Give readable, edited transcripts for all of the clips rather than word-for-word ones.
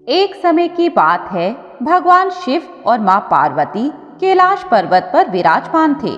एक समय की बात है, भगवान शिव और माँ पार्वती कैलाश पर्वत पर विराजमान थे।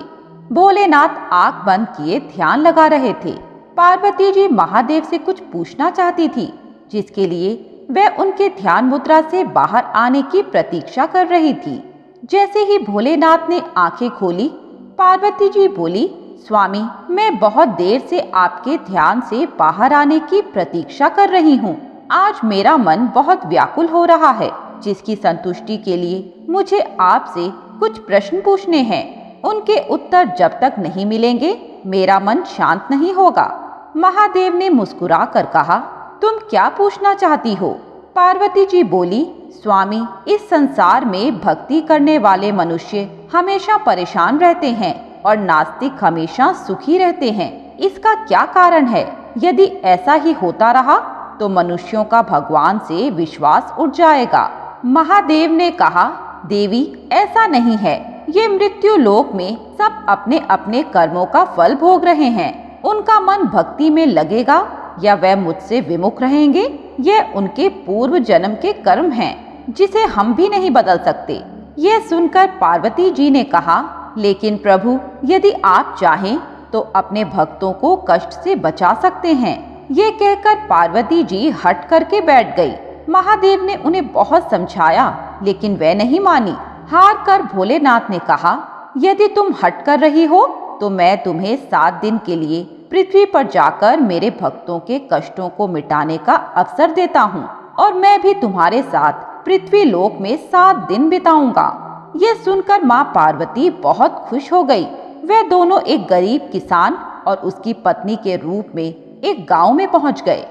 भोलेनाथ आंख बंद किए ध्यान लगा रहे थे। पार्वती जी महादेव से कुछ पूछना चाहती थी, जिसके लिए वह उनके ध्यान मुद्रा से बाहर आने की प्रतीक्षा कर रही थी। जैसे ही भोलेनाथ ने आंखें खोली, पार्वती जी बोली, स्वामी, मैं बहुत देर से आपके ध्यान से बाहर आने की प्रतीक्षा कर रही हूँ। आज मेरा मन बहुत व्याकुल हो रहा है, जिसकी संतुष्टि के लिए मुझे आपसे कुछ प्रश्न पूछने हैं। उनके उत्तर जब तक नहीं मिलेंगे, मेरा मन शांत नहीं होगा। महादेव ने मुस्कुरा कर कहा, तुम क्या पूछना चाहती हो? पार्वती जी बोली, स्वामी, इस संसार में भक्ति करने वाले मनुष्य हमेशा परेशान रहते हैं और नास्तिक हमेशा सुखी रहते हैं। इसका क्या कारण है? यदि ऐसा ही होता रहा तो मनुष्यों का भगवान से विश्वास उठ जाएगा। महादेव ने कहा, देवी, ऐसा नहीं है। ये मृत्यु लोक में सब अपने अपने कर्मों का फल भोग रहे हैं। उनका मन भक्ति में लगेगा या वह मुझसे विमुख रहेंगे, यह उनके पूर्व जन्म के कर्म हैं, जिसे हम भी नहीं बदल सकते। यह सुनकर पार्वती जी ने कहा, लेकिन प्रभु, यदि आप चाहें तो अपने भक्तों को कष्ट से बचा सकते हैं। ये कहकर पार्वती जी हट करके बैठ गई। महादेव ने उन्हें बहुत समझाया, लेकिन वह नहीं मानी। हार कर भोलेनाथ ने कहा, यदि तुम हट कर रही हो तो मैं तुम्हें 7 दिन के लिए पृथ्वी पर जाकर मेरे भक्तों के कष्टों को मिटाने का अवसर देता हूँ, और मैं भी तुम्हारे साथ पृथ्वी लोक में 7 दिन बिताऊंगा। यह सुनकर माँ पार्वती बहुत खुश हो गई। वे दोनों एक गरीब किसान और उसकी पत्नी के रूप में एक गांव में पहुंच गए।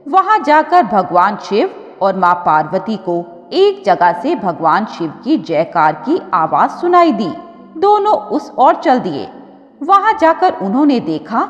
वहां जाकर भगवान शिव और माँ पार्वती को एक जगह से भगवान शिव की जयकार की आवाज सुनाई दी। दोनों उस ओर चल दिए। वहां जाकर उन्होंने देखा,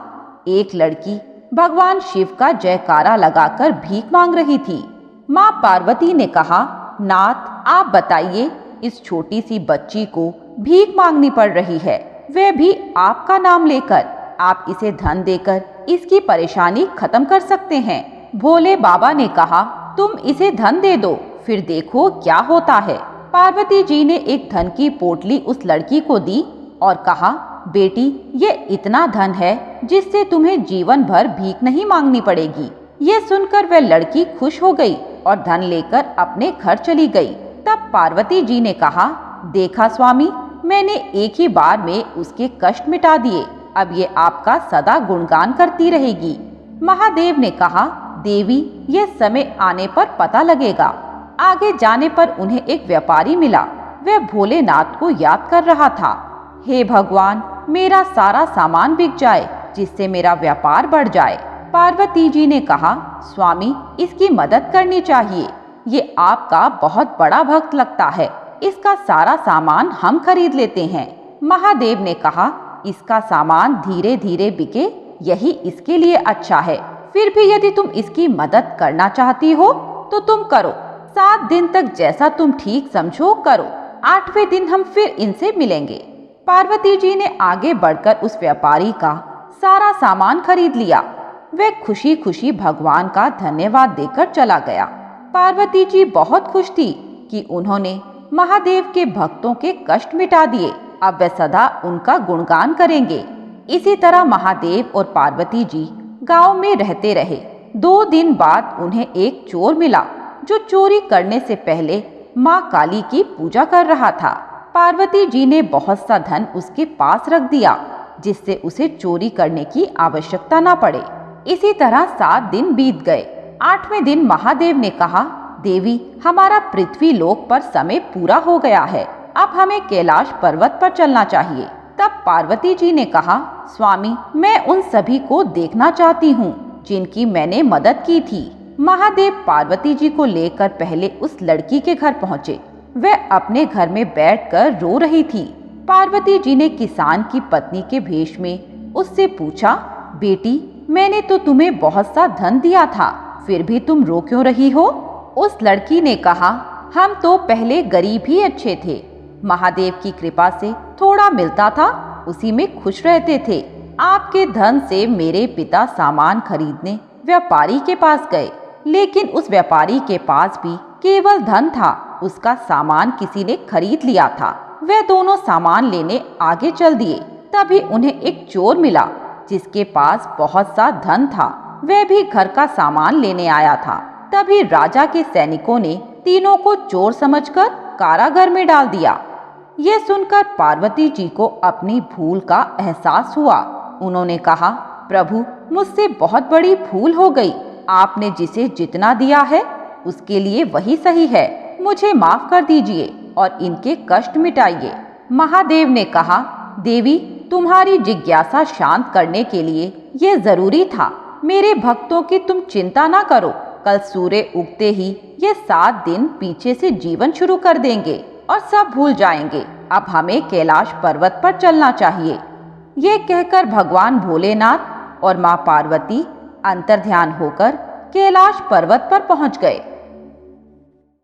एक लड़की भगवान शिव का जयकारा लगाकर भीख मांग रही थी। माँ पार्वती ने कहा, नाथ, आप बताइए, इस छोटी सी बच्ची को भीख मांगनी पड़ रही है, वह भी आपका नाम लेकर। आप इसे धन देकर इसकी परेशानी खत्म कर सकते हैं। भोले बाबा ने कहा, तुम इसे धन दे दो, फिर देखो क्या होता है। पार्वती जी ने एक धन की पोटली उस लड़की को दी और कहा, बेटी, ये इतना धन है जिससे तुम्हें जीवन भर भीख नहीं मांगनी पड़ेगी। ये सुनकर वह लड़की खुश हो गई और धन लेकर अपने घर चली गई। तब पार्वती जी ने कहा, देखा स्वामी, मैंने एक ही बार में उसके कष्ट मिटा दिए। अब ये आपका सदा गुणगान करती रहेगी। महादेव ने कहा, देवी, यह समय आने पर पता लगेगा। आगे जाने पर उन्हें एक व्यापारी मिला। वह भोलेनाथ को याद कर रहा था। हे भगवान, मेरा सारा सामान बिक जाए, जिससे मेरा व्यापार बढ़ जाए। पार्वती जी ने कहा, स्वामी, इसकी मदद करनी चाहिए। ये आपका बहुत बड़ा भक्त लगता है। इसका सारा सामान हम खरीद लेते हैं। महादेव ने कहा, इसका सामान धीरे धीरे बिके, यही इसके लिए अच्छा है। फिर भी यदि तुम इसकी मदद करना चाहती हो तो तुम करो। 7 दिन तक जैसा तुम ठीक समझो करो। 8वें दिन हम फिर इनसे मिलेंगे। पार्वती जी ने आगे बढ़कर उस व्यापारी का सारा सामान खरीद लिया। वह खुशी खुशी भगवान का धन्यवाद देकर चला गया। पार्वती जी बहुत खुश थी कि उन्होंने महादेव के भक्तों के कष्ट मिटा दिए। अब वे सदा उनका गुणगान करेंगे। इसी तरह महादेव और पार्वती जी गांव में रहते रहे। 2 दिन बाद उन्हें एक चोर मिला, जो चोरी करने से पहले माँ काली की पूजा कर रहा था। पार्वती जी ने बहुत सा धन उसके पास रख दिया, जिससे उसे चोरी करने की आवश्यकता न पड़े। इसी तरह 7 दिन बीत गए। 8वें दिन महादेव ने कहा, देवी, हमारा पृथ्वी लोक पर समय पूरा हो गया है। अब हमें कैलाश पर्वत पर चलना चाहिए। तब पार्वती जी ने कहा, स्वामी, मैं उन सभी को देखना चाहती हूँ जिनकी मैंने मदद की थी। महादेव पार्वती जी को लेकर पहले उस लड़की के घर पहुँचे। वह अपने घर में बैठकर रो रही थी। पार्वती जी ने किसान की पत्नी के भेष में उससे पूछा, बेटी, मैंने तो तुम्हें बहुत सा धन दिया था, फिर भी तुम रो क्यों रही हो? उस लड़की ने कहा, हम तो पहले गरीब ही अच्छे थे। महादेव की कृपा से थोड़ा मिलता था, उसी में खुश रहते थे। आपके धन से मेरे पिता सामान खरीदने व्यापारी के पास गए, लेकिन उस व्यापारी के पास भी केवल धन था, उसका सामान किसी ने खरीद लिया था। वे दोनों सामान लेने आगे चल दिए। तभी उन्हें एक चोर मिला जिसके पास बहुत सा धन था। वह भी घर का सामान लेने आया था। तभी राजा के सैनिकों ने तीनों को चोर समझकर कारागार में डाल दिया। यह सुनकर पार्वती जी को अपनी भूल का एहसास हुआ। उन्होंने कहा, प्रभु, मुझसे बहुत बड़ी भूल हो गई। आपने जिसे जितना दिया है उसके लिए वही सही है। मुझे माफ कर दीजिए और इनके कष्ट मिटाइए। महादेव ने कहा, देवी, तुम्हारी जिज्ञासा शांत करने के लिए यह जरूरी था। मेरे भक्तों की तुम चिंता ना करो। कल सूर्य उगते ही ये 7 दिन पीछे से जीवन शुरू कर देंगे और सब भूल जाएंगे। अब हमें कैलाश पर्वत पर चलना चाहिए। ये कहकर भगवान भोलेनाथ और माँ पार्वती अंतर्ध्यान होकर कैलाश पर्वत पर पहुंच गए।